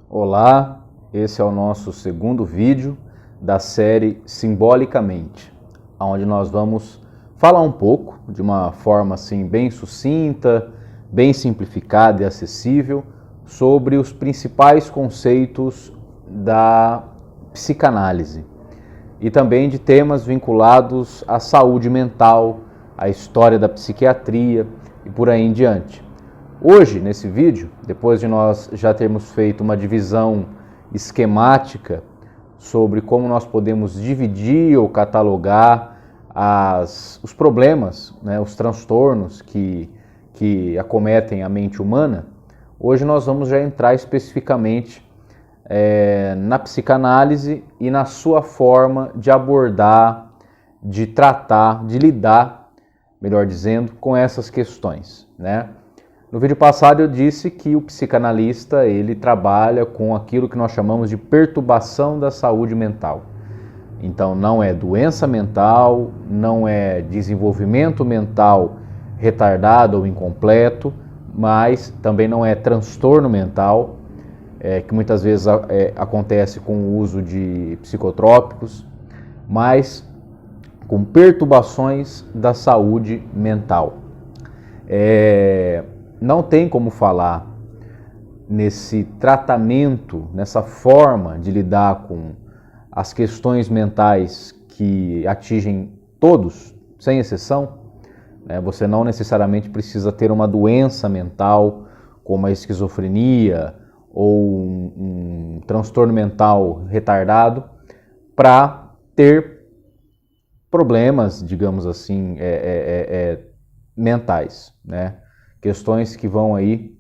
Olá, esse é o nosso segundo vídeo da série Simbolicamente, onde nós vamos falar um pouco, de uma forma assim bem sucinta, bem simplificada e acessível, sobre os principais conceitos da psicanálise e também de temas vinculados à saúde mental, à história da psiquiatria e por aí em diante. Hoje, nesse vídeo, depois de nós já termos feito uma divisão esquemática sobre como nós podemos dividir ou catalogar os problemas, os transtornos que acometem a mente humana, hoje nós vamos já entrar especificamente na psicanálise e na sua forma de abordar, de tratar, de lidar, melhor dizendo, com essas questões, No vídeo passado eu disse que o psicanalista ele trabalha com aquilo que nós chamamos de perturbação da saúde mental. Então não é doença mental, não é desenvolvimento mental retardado ou incompleto, mas também não é transtorno mental, que muitas vezes acontece com o uso de psicotrópicos, mas com perturbações da saúde mental. Não tem como falar nesse tratamento, nessa forma de lidar com as questões mentais que atingem todos, sem exceção. Você não necessariamente precisa ter uma doença mental, como a esquizofrenia ou um transtorno mental retardado, para ter problemas, digamos assim, mentais, Questões que vão aí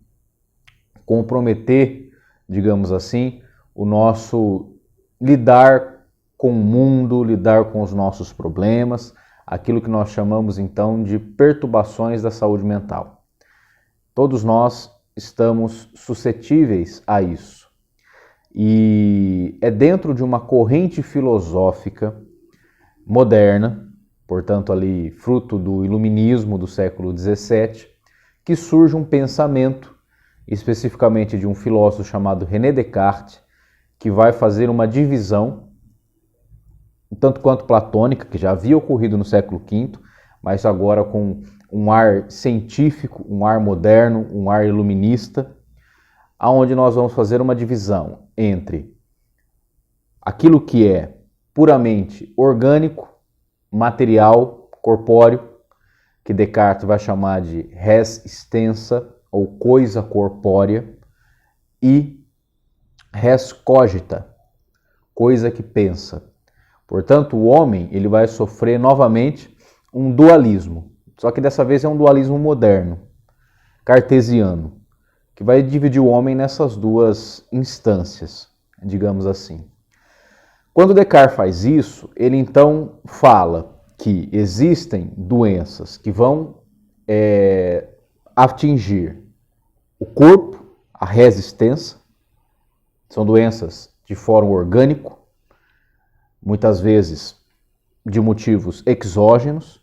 comprometer, digamos assim, o nosso lidar com o mundo, lidar com os nossos problemas, aquilo que nós chamamos então de perturbações da saúde mental. Todos nós estamos suscetíveis a isso. E é dentro de uma corrente filosófica moderna, portanto ali fruto do iluminismo do século XVII, que surge um pensamento, especificamente de um filósofo chamado René Descartes, que vai fazer uma divisão, um tanto quanto platônica, que já havia ocorrido no século V, mas agora com um ar científico, um ar moderno, um ar iluminista, aonde nós vamos fazer uma divisão entre aquilo que é puramente orgânico, material, corpóreo, que Descartes vai chamar de res extensa ou coisa corpórea, e res cogita, coisa que pensa. Portanto, o homem ele vai sofrer novamente um dualismo, só que dessa vez é um dualismo moderno, cartesiano, que vai dividir o homem nessas duas instâncias, digamos assim. Quando Descartes faz isso, ele então fala que existem doenças que vão atingir o corpo, a resistência, são doenças de fórum orgânico, muitas vezes de motivos exógenos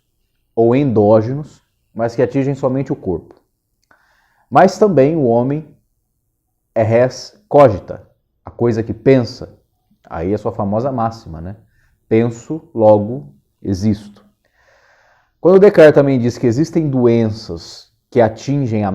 ou endógenos, mas que atingem somente o corpo. Mas também o homem é res cogita, a coisa que pensa, aí é a sua famosa máxima, Penso, logo existo. Quando Descartes também diz que existem doenças que atingem a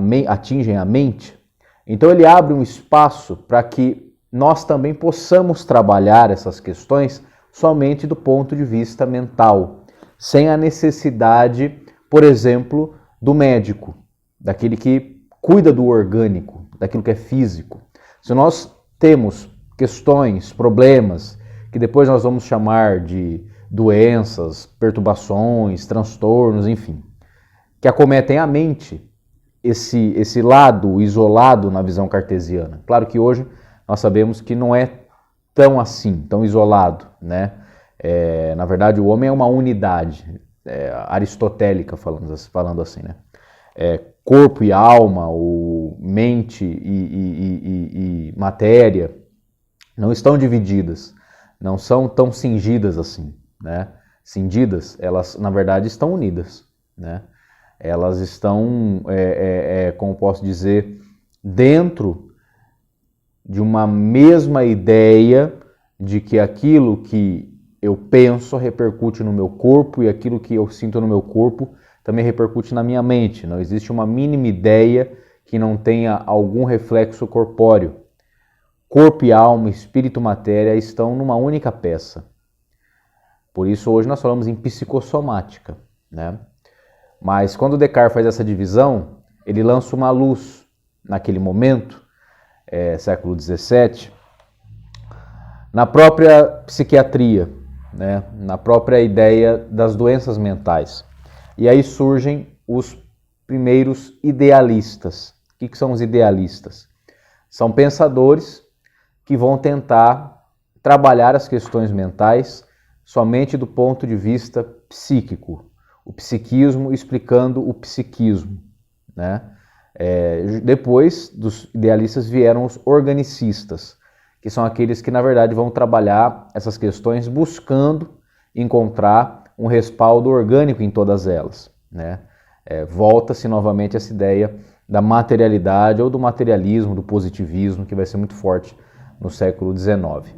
mente, então ele abre um espaço para que nós também possamos trabalhar essas questões somente do ponto de vista mental, sem a necessidade, por exemplo, do médico, daquele que cuida do orgânico, daquilo que é físico. Se nós temos questões, problemas, que depois nós vamos chamar de doenças, perturbações, transtornos, enfim, que acometem a mente, esse lado isolado na visão cartesiana. Claro que hoje nós sabemos que não é tão assim, tão isolado, na verdade, o homem é uma unidade aristotélica, falando assim, corpo e alma, ou mente e matéria, não estão divididas, não são tão cingidas assim. Cindidas, elas na verdade estão unidas, Elas estão, como posso dizer, dentro de uma mesma ideia de que aquilo que eu penso repercute no meu corpo e aquilo que eu sinto no meu corpo também repercute na minha mente. Não existe uma mínima ideia que não tenha algum reflexo corpóreo. Corpo e alma, espírito e matéria estão numa única peça. Por isso hoje nós falamos em psicossomática, né? Mas quando Descartes faz essa divisão, ele lança uma luz naquele momento, século XVII, na própria psiquiatria, né? Na própria ideia das doenças mentais. E aí surgem os primeiros idealistas. O que são os idealistas? São pensadores que vão tentar trabalhar as questões mentais somente do ponto de vista psíquico. O psiquismo explicando o psiquismo, né? Depois dos idealistas vieram os organicistas, que são aqueles que, na verdade, vão trabalhar essas questões buscando encontrar um respaldo orgânico em todas elas, né? Volta-se novamente essa ideia da materialidade ou do materialismo, do positivismo, que vai ser muito forte no século XIX.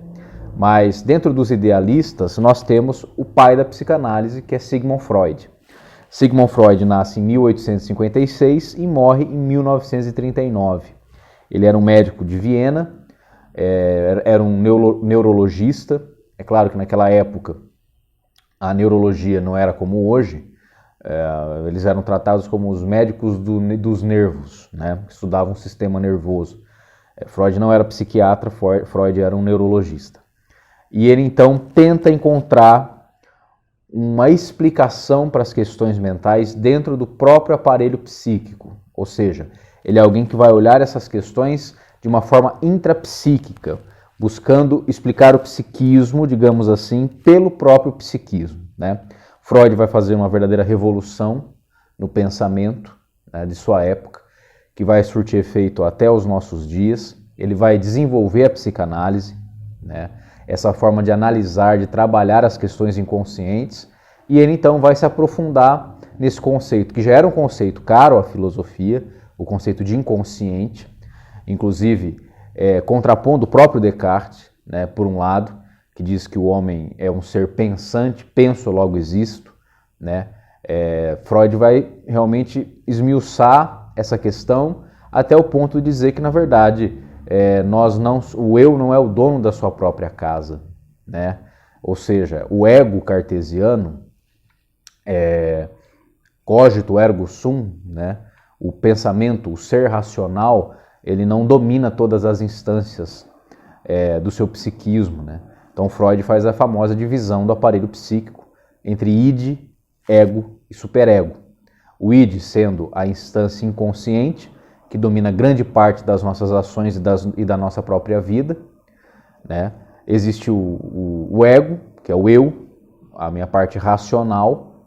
Mas dentro dos idealistas nós temos o pai da psicanálise, que é Sigmund Freud. Sigmund Freud nasce em 1856 e morre em 1939. Ele era um médico de Viena, era um neurologista. É claro que naquela época a neurologia não era como hoje, eles eram tratados como os médicos dos nervos, né? Estudavam o sistema nervoso. Freud não era psiquiatra, Freud era um neurologista. E ele então tenta encontrar uma explicação para as questões mentais dentro do próprio aparelho psíquico. Ou seja, ele é alguém que vai olhar essas questões de uma forma intrapsíquica, buscando explicar o psiquismo, digamos assim, pelo próprio psiquismo, né? Freud vai fazer uma verdadeira revolução no pensamento, né, de sua época, que vai surtir efeito até os nossos dias. Ele vai desenvolver a psicanálise, né, essa forma de analisar, de trabalhar as questões inconscientes, e ele então vai se aprofundar nesse conceito, que já era um conceito caro à filosofia, o conceito de inconsciente, inclusive contrapondo o próprio Descartes, né, por um lado, que diz que o homem é um ser pensante, penso, logo existo, né? Freud vai realmente esmiuçar essa questão até o ponto de dizer que, na verdade, o eu não é o dono da sua própria casa, né? Ou seja, o ego cartesiano, cogito ergo sum, né? O pensamento, o ser racional, ele não domina todas as instâncias do seu psiquismo, né? Então Freud faz a famosa divisão do aparelho psíquico entre id, ego e superego. O id sendo a instância inconsciente, que domina grande parte das nossas ações e da nossa própria vida, né? Existe o ego, que é o eu, a minha parte racional,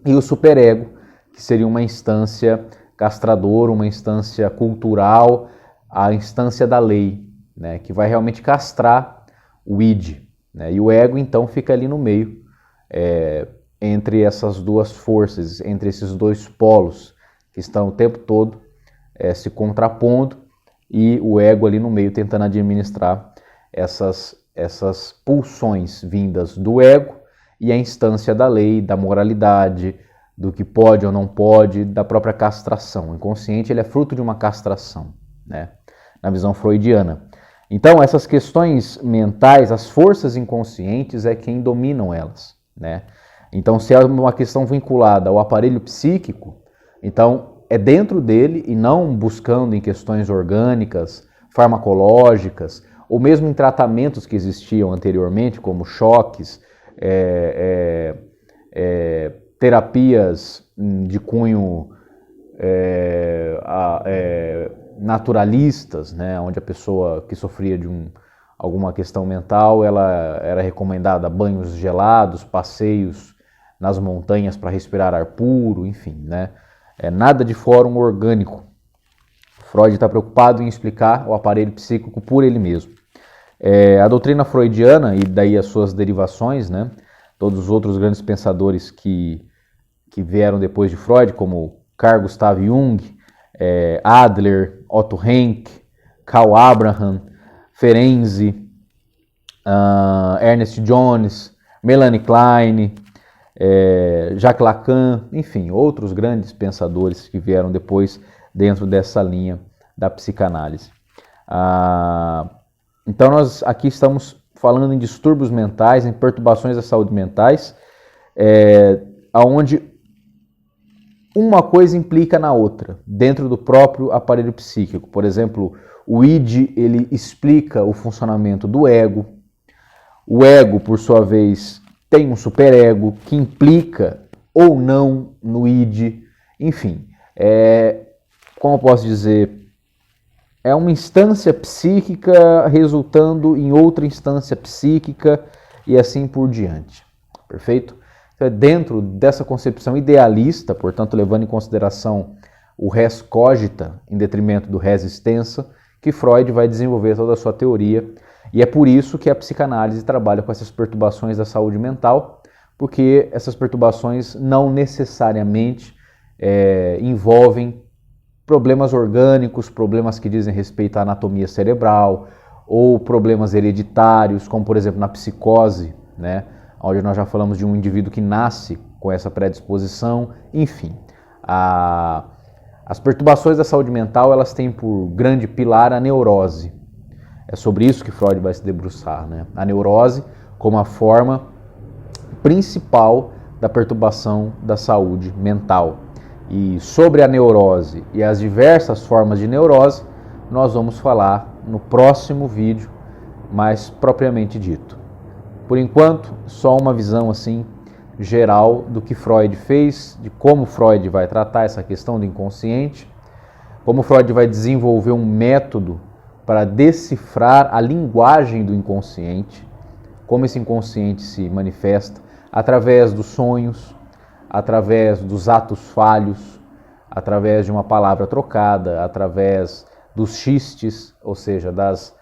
e o superego, que seria uma instância castradora, uma instância cultural, a instância da lei, né? Que vai realmente castrar o id, né? E o ego então fica ali no meio, entre essas duas forças, entre esses dois polos que estão o tempo todo se contrapondo, e o ego ali no meio tentando administrar essas pulsões vindas do ego e a instância da lei, da moralidade, do que pode ou não pode, da própria castração. O inconsciente ele é fruto de uma castração, né? Na visão freudiana. Então, essas questões mentais, as forças inconscientes é quem dominam elas, né? Então, se é uma questão vinculada ao aparelho psíquico, então é dentro dele e não buscando em questões orgânicas, farmacológicas, ou mesmo em tratamentos que existiam anteriormente, como choques, terapias de cunho naturalistas, né, onde a pessoa que sofria de alguma questão mental, ela era recomendada banhos gelados, passeios nas montanhas para respirar ar puro, enfim, né, nada de fórum orgânico. Freud está preocupado em explicar o aparelho psíquico por ele mesmo. A doutrina freudiana, e daí as suas derivações, né, todos os outros grandes pensadores que vieram depois de Freud, como Carl Gustav Jung, Adler, Otto Rank, Carl Abraham, Ferenczi, Ernest Jones, Melanie Klein, Jacques Lacan, enfim, outros grandes pensadores que vieram depois dentro dessa linha da psicanálise. Então nós aqui estamos falando em distúrbios mentais, em perturbações da saúde mentais, onde uma coisa implica na outra, dentro do próprio aparelho psíquico. Por exemplo, o id, ele explica o funcionamento do ego. O ego, por sua vez, tem um superego que implica ou não no id. Enfim, como eu posso dizer, é uma instância psíquica resultando em outra instância psíquica e assim por diante. Perfeito? Então, dentro dessa concepção idealista, portanto, levando em consideração o res cogita em detrimento do res extensa, que Freud vai desenvolver toda a sua teoria. E é por isso que a psicanálise trabalha com essas perturbações da saúde mental, porque essas perturbações não necessariamente envolvem problemas orgânicos, problemas que dizem respeito à anatomia cerebral, ou problemas hereditários, como por exemplo na psicose, né, onde nós já falamos de um indivíduo que nasce com essa predisposição. Enfim, as perturbações da saúde mental, elas têm por grande pilar a neurose. É sobre isso que Freud vai se debruçar, né? A neurose como a forma principal da perturbação da saúde mental. E sobre a neurose e as diversas formas de neurose, nós vamos falar no próximo vídeo, mais propriamente dito. Por enquanto, só uma visão assim geral do que Freud fez, de como Freud vai tratar essa questão do inconsciente, como Freud vai desenvolver um método para decifrar a linguagem do inconsciente, como esse inconsciente se manifesta através dos sonhos, através dos atos falhos, através de uma palavra trocada, através dos xistes, ou seja, das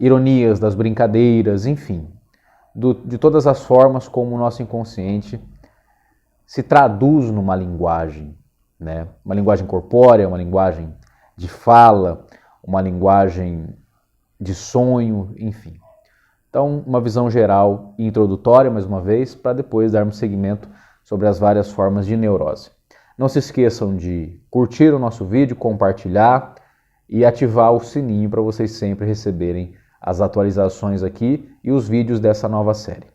ironias, das brincadeiras, enfim, de todas as formas como o nosso inconsciente se traduz numa linguagem, né? Uma linguagem corpórea, uma linguagem de fala, uma linguagem de sonho, enfim. Então, uma visão geral e introdutória, mais uma vez, para depois darmos seguimento sobre as várias formas de neurose. Não se esqueçam de curtir o nosso vídeo, compartilhar e ativar o sininho para vocês sempre receberem as atualizações aqui e os vídeos dessa nova série.